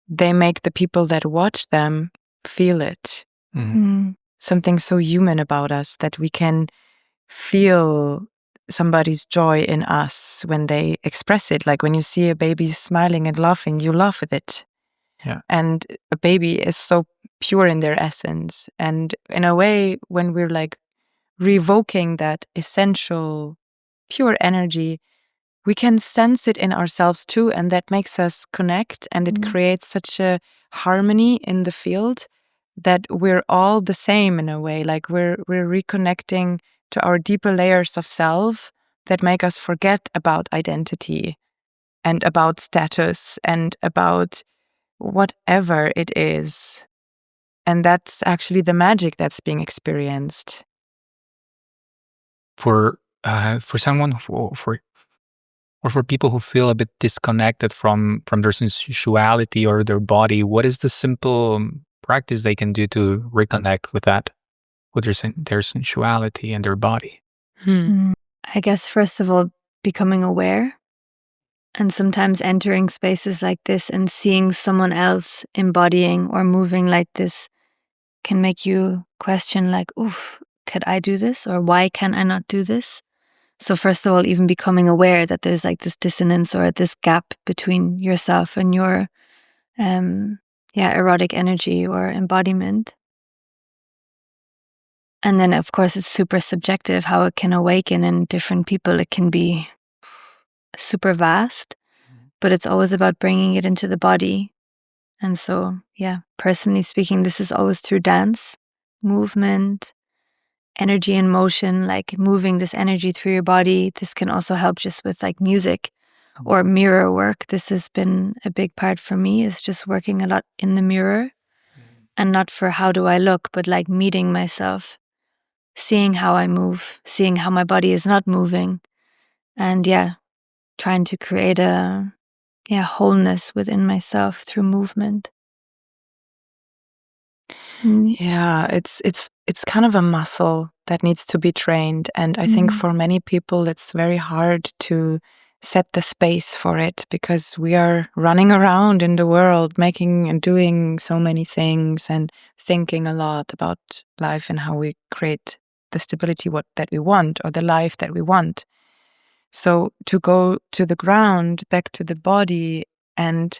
they make the people that watch them feel it. Something so human about us that we can feel somebody's joy in us when they express it. Like when you see a baby smiling and laughing, you laugh with it. Yeah. And a baby is so pure in their essence. And in a way, when we're like revoking that essential pure energy, we can sense it in ourselves too. And that makes us connect. And it creates such a harmony in the field that we're all the same in a way. Like we're reconnecting to our deeper layers of self that make us forget about identity and about status and about whatever it is. And that's actually the magic that's being experienced. For someone for people who feel a bit disconnected from their sensuality or their body, what is the simple practice they can do to reconnect with that, with their sensuality and their body? I guess first of all, becoming aware. And sometimes entering spaces like this and seeing someone else embodying or moving like this can make you question like, oof, could I do this? Or why can I not do this? So first of all, even becoming aware that there's like this dissonance or this gap between yourself and your erotic energy or embodiment. And then of course it's super subjective how it can awaken in different people. It can be super vast, but it's always about bringing it into the body. And so, personally speaking, this is always through dance, movement, energy and motion, like moving this energy through your body. This can also help just with like music or mirror work. This has been a big part for me, is just working a lot in the mirror, and not for how do I look, but like meeting myself, seeing how I move, seeing how my body is not moving, and trying to create a wholeness within myself through movement. Yeah, it's kind of a muscle that needs to be trained. And I think for many people, it's very hard to set the space for it because we are running around in the world, making and doing so many things and thinking a lot about life and how we create the stability that we want or the life that we want. So to go to the ground, back to the body, and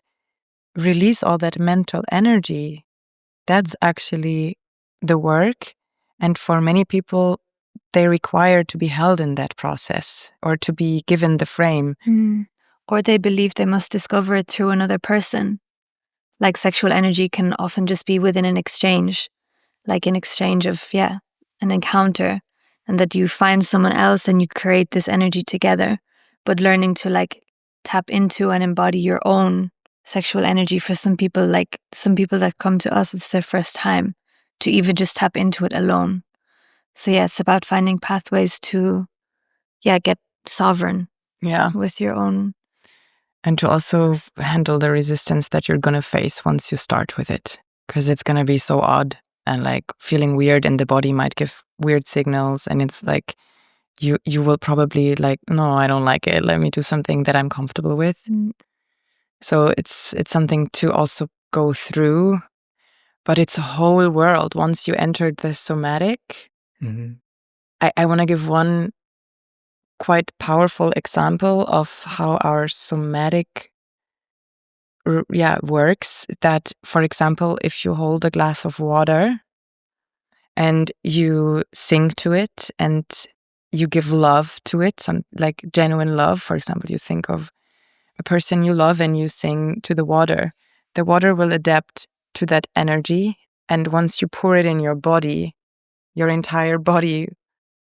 release all that mental energy, that's actually the work. And for many people, they require to be held in that process or to be given the frame. Or they believe they must discover it through another person. Like sexual energy can often just be within an exchange, like an exchange of, an encounter, and that you find someone else and you create this energy together. But learning to like tap into and embody your own sexual energy, for some people that come to us, it's their first time to even just tap into it alone. So it's about finding pathways to get sovereign with your own. And to also handle the resistance that you're going to face once you start with it, because it's going to be so odd and like feeling weird, and the body might give weird signals, and it's like you will probably like, no, I don't like it. Let me do something that I'm comfortable with. So it's something to also go through, but it's a whole world. Once you enter the somatic, I want to give one quite powerful example of how our somatic works. That, for example, if you hold a glass of water and you sing to it and you give love to it, some like genuine love. For example, you think of a person you love and you sing to the water will adapt to that energy. And once you pour it in your body, your entire body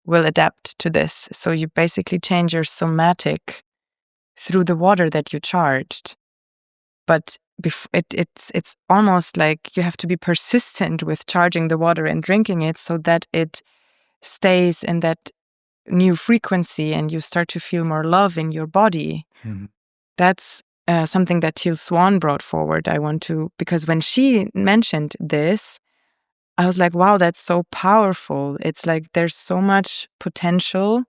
will adapt to this. So you basically change your somatic through the water that you charged. But it's almost like you have to be persistent with charging the water and drinking it so that it stays in that new frequency and you start to feel more love in your body. That's something that Teal Swan brought forward. Because when she mentioned this, I was like, wow, that's so powerful. It's like there's so much potential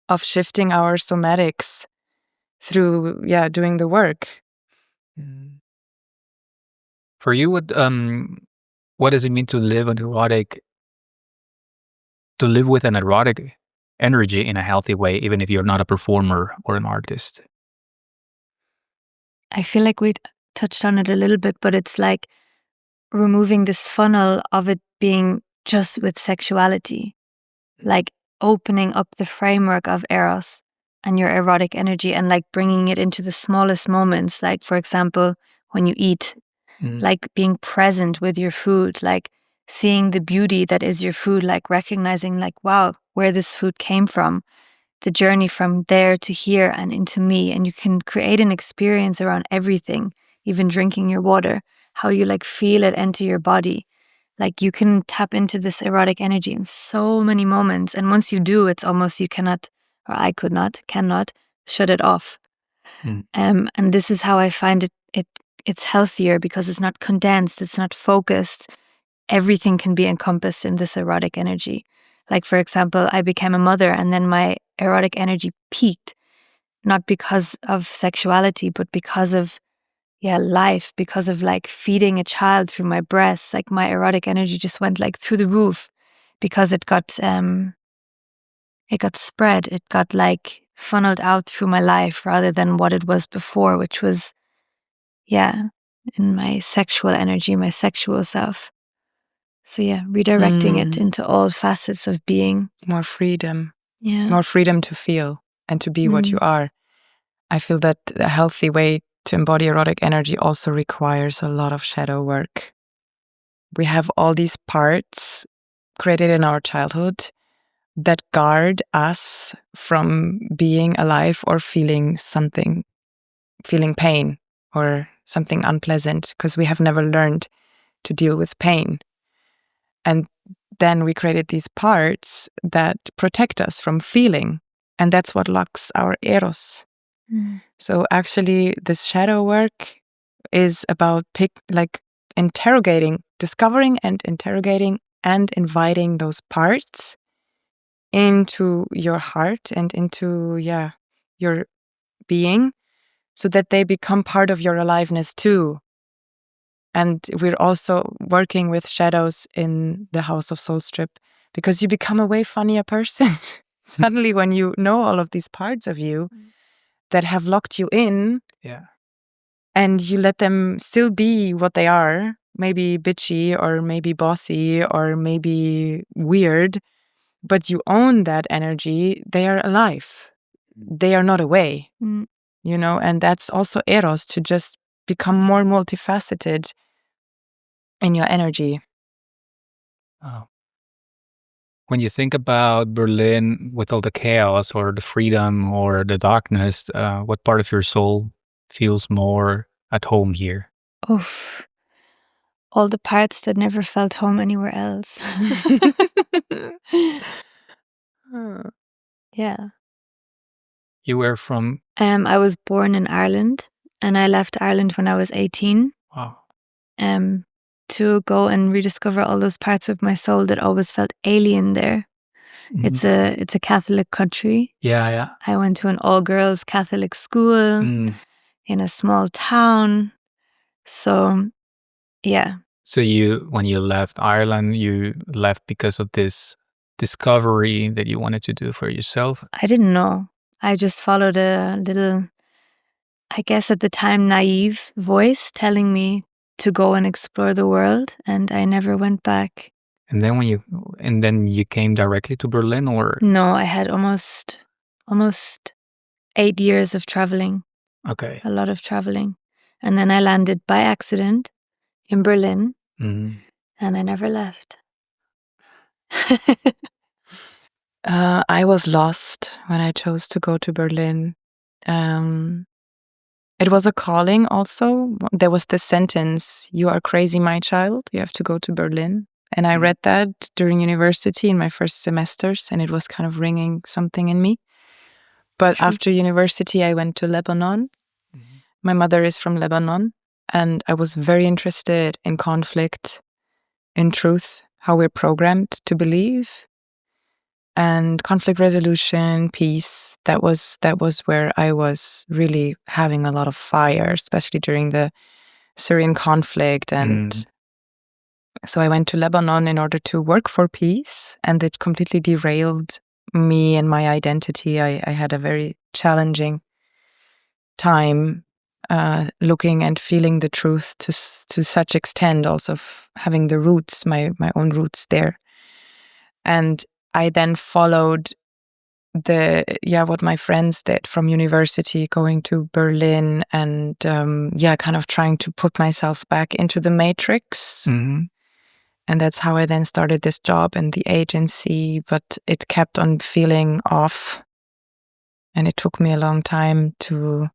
of shifting our somatics through, doing the work. For you, what does it mean to live with an erotic energy in a healthy way, even if you're not a performer or an artist? I feel like we touched on it a little bit, but it's like removing this funnel of it being just with sexuality, like opening up the framework of Eros and your erotic energy and like bringing it into the smallest moments. Like, for example, when you eat, like being present with your food, like seeing the beauty that is your food, like recognizing like, wow, where this food came from, the journey from there to here and into me. And you can create an experience around everything, even drinking your water, how you like feel it enter your body. Like you can tap into this erotic energy in so many moments. And once you do, it's almost you cannot, or I cannot shut it off. And this is how I find it's healthier because it's not condensed, it's not focused. Everything can be encompassed in this erotic energy. Like, for example, I became a mother and then my erotic energy peaked, not because of sexuality, but because of life, because of like feeding a child through my breasts. Like my erotic energy just went like through the roof because it got spread. It got like funneled out through my life rather than what it was before, which was, in my sexual energy, my sexual self. So redirecting it into all facets of being. More freedom. Yeah. More freedom to feel and to be what you are. I feel that a healthy way to embody erotic energy also requires a lot of shadow work. We have all these parts created in our childhood that guard us from being alive or feeling something, feeling pain or something unpleasant, because we have never learned to deal with pain. And then we created these parts that protect us from feeling. And that's what locks our Eros. So actually, this shadow work is about discovering and interrogating and inviting those parts into your heart and into, your being so that they become part of your aliveness too. And we're also working with shadows in the House of Soul Strip because you become a way funnier person. Suddenly, when you know all of these parts of you that have locked you in, and you let them still be what they are, maybe bitchy or maybe bossy or maybe weird, but you own that energy, they are alive. They are not away, and that's also Eros, to just become more multifaceted in your energy. When you think about Berlin with all the chaos or the freedom or the darkness, what part of your soul feels more at home here? Oof. All the parts that never felt home anywhere else. Yeah. You were from? I was born in Ireland and I left Ireland when I was 18. Wow. To go and rediscover all those parts of my soul that always felt alien there. It's a Catholic country. Yeah. I went to an all-girls Catholic school in a small town. So, yeah. So when you left Ireland, you left because of this discovery that you wanted to do for yourself? I didn't know. I just followed a little, I guess at the time, naive voice telling me to go and explore the world, and I never went back. And then you came directly to Berlin, or? No, I had almost 8 years of traveling. Okay. A lot of traveling. And then I landed by accident in Berlin, and I never left. I was lost when I chose to go to Berlin. It was a calling also. There was this sentence, "You are crazy, my child. You have to go to Berlin." And I read that during university in my first semesters, and it was kind of ringing something in me. But after university, I went to Lebanon. My mother is from Lebanon, and I was very interested in conflict, in truth, how we're programmed to believe. And conflict resolution, peace, that was where I was really having a lot of fire, especially during the Syrian conflict. And so I went to Lebanon in order to work for peace, and it completely derailed me and my identity. I had a very challenging time looking and feeling the truth to such extent, also having the roots, my own roots there. And I then followed what my friends did from university, going to Berlin and kind of trying to put myself back into the matrix. And that's how I then started this job in the agency, but it kept on feeling off. And it took me a long time to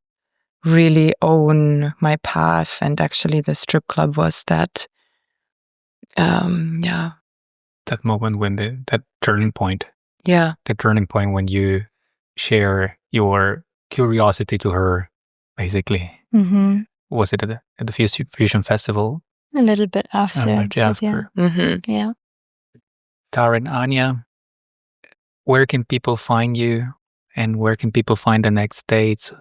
really own my path. And actually the strip club was that, that moment when that turning point. Yeah. The turning point when you share your curiosity to her, basically. Was it at the Fusion Festival? A little bit after. Yeah. Tara and Anya, where can people find you, and where can people find the next stage,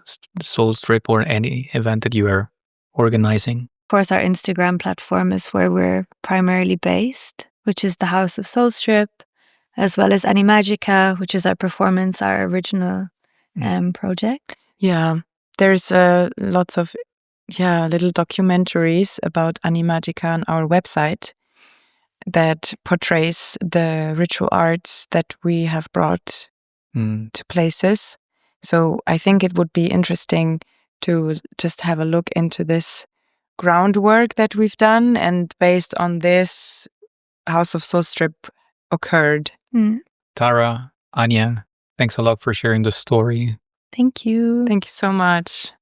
Soul Strip, or any event that you are organizing? Of course, our Instagram platform is where we're primarily based, which is the House of Soul Strip, as well as Animagica, which is our performance, our original project. Yeah, there's lots of little documentaries about Animagica on our website that portrays the ritual arts that we have brought to places. So I think it would be interesting to just have a look into this groundwork that we've done, and based on this, House of Soul Strip occurred. Tara, Anya, thanks a lot for sharing the story. Thank you. Thank you so much.